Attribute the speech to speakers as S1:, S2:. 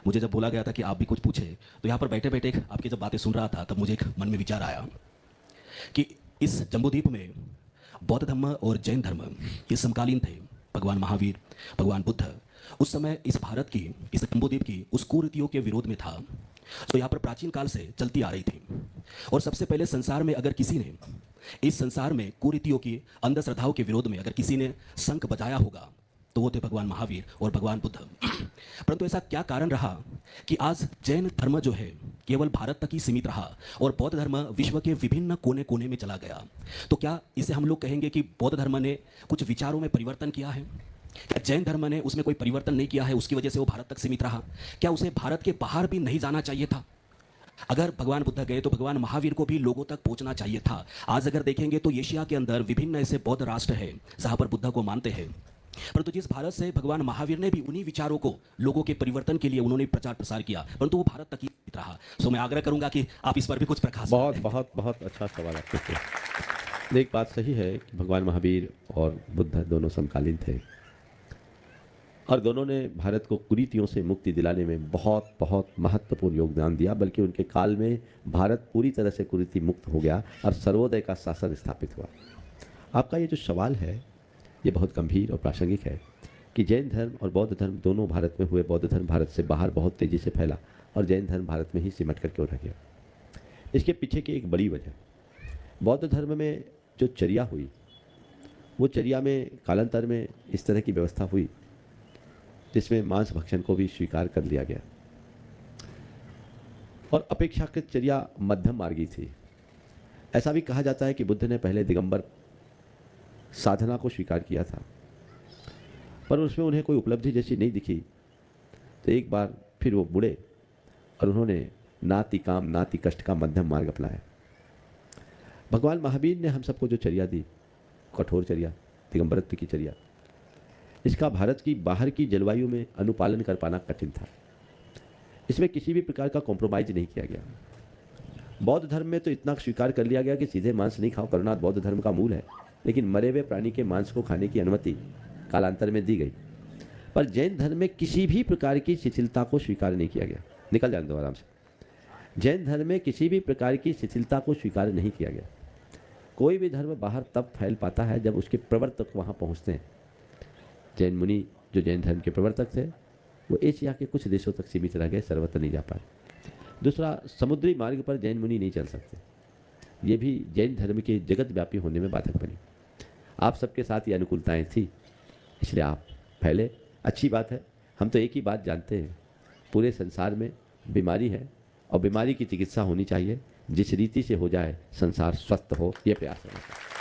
S1: मुझे जब बोला गया था कि आप भी कुछ पूछे, तो यहाँ पर बैठे बैठे आपकी जब बातें सुन रहा था तब मुझे एक मन में विचार आया कि इस जम्बूद्वीप में बौद्ध धर्म और जैन धर्म ये समकालीन थे। भगवान महावीर, भगवान बुद्ध उस समय इस भारत की, इस जम्बूद्वीप की उस कुरीतियों के विरोध में था जो यहाँ पर प्राचीन काल से चलती आ रही थी। और सबसे पहले संसार में अगर किसी ने इस संसार में कुरीतियों की, अंधश्रद्धाओं के विरोध में अगर किसी ने शंख बजाया होगा तो वो थे भगवान महावीर और भगवान बुद्ध। परंतु ऐसा क्या कारण रहा कि आज जैन धर्म जो है केवल भारत तक ही सीमित रहा और बौद्ध धर्म विश्व के विभिन्न कोने कोने में चला गया? तो क्या इसे हम लोग कहेंगे कि बौद्ध धर्म ने कुछ विचारों में परिवर्तन किया है? क्या जैन धर्म ने उसमें कोई परिवर्तन नहीं किया है, उसकी वजह से वो भारत तक सीमित रहा? क्या उसे भारत के बाहर भी नहीं जाना चाहिए था? अगर भगवान बुद्ध गए तो भगवान महावीर को भी लोगों तक पहुंचना चाहिए था। आज अगर देखेंगे तो एशिया के अंदर विभिन्न ऐसे बौद्ध राष्ट्र हैं जहां पर बुद्ध को मानते हैं, परंतु जिस भारत से भगवान महावीर ने भी उन्हीं विचारों को लोगों के परिवर्तन के लिए उन्होंने प्रचार प्रसार किया, परंतु वो भारत तक ही रहा। सो मैं आग्रह करूंगा कि आप इस पर भी कुछ प्रकाश।
S2: बहुत बहुत बहुत अच्छा सवाल आपके से। एक बात सही है कि भगवान महावीर और बुद्ध दोनों समकालीन थे और दोनों ने भारत को कुरीतियों से मुक्ति दिलाने में बहुत बहुत महत्वपूर्ण योगदान दिया। बल्कि उनके काल में भारत पूरी तरह से कुरीति मुक्त हो गया और सर्वोदय का शासन स्थापित हुआ। आपका ये जो सवाल है ये बहुत गंभीर और प्रासंगिक है कि जैन धर्म और बौद्ध धर्म दोनों भारत में हुए। बौद्ध धर्म भारत से बाहर बहुत तेज़ी से फैला और जैन धर्म भारत में ही सिमट कर क्यों रह गया। इसके पीछे की एक बड़ी वजह, बौद्ध धर्म में जो चर्या हुई वो चर्या में कालांतर में इस तरह की व्यवस्था हुई जिसमें मांस भक्षण को भी स्वीकार कर लिया गया और अपेक्षाकृत चर्या मध्यम मार्गी थी। ऐसा भी कहा जाता है कि बुद्ध ने पहले दिगंबर साधना को स्वीकार किया था, पर उसमें उन्हें कोई उपलब्धि जैसी नहीं दिखी, तो एक बार फिर वो मुड़े और उन्होंने नाति काम नाति कष्ट का मध्यम मार्ग अपनाया। भगवान महावीर ने हम सबको जो चर्या दी, कठोर चर्या, दिगंबरत्व की चर्या, इसका भारत की बाहर की जलवायु में अनुपालन कर पाना कठिन था। इसमें किसी भी प्रकार का कॉम्प्रोमाइज नहीं किया गया। बौद्ध धर्म में तो इतना स्वीकार कर लिया गया कि सीधे मांस नहीं खाओ करना बौद्ध धर्म का मूल है, लेकिन मरे हुए प्राणी के मांस को खाने की अनुमति कालांतर में दी गई। पर जैन धर्म में किसी भी प्रकार की शिथिलता को स्वीकार नहीं किया गया। निकल जाने दो आराम से। जैन धर्म में किसी भी प्रकार की शिथिलता को स्वीकार नहीं किया गया। कोई भी धर्म बाहर तब फैल पाता है जब उसके प्रवर्तक वहाँ पहुँचते हैं। जैन मुनि जो जैन धर्म के प्रवर्तक थे वो एशिया के कुछ देशों तक सीमित रह गए, सर्वत्र नहीं जा पाए। दूसरा, समुद्री मार्ग पर जैन मुनि नहीं चल सकते, ये भी जैन धर्म के जगत व्यापी होने में बाधक बनी। आप सबके साथ ये अनुकूलताएं थी, इसलिए आप फैले। अच्छी बात है। हम तो एक ही बात जानते हैं, पूरे संसार में बीमारी है और बीमारी की चिकित्सा होनी चाहिए। जिस रीति से हो जाए संसार स्वस्थ हो, ये प्रयास होना चाहिए।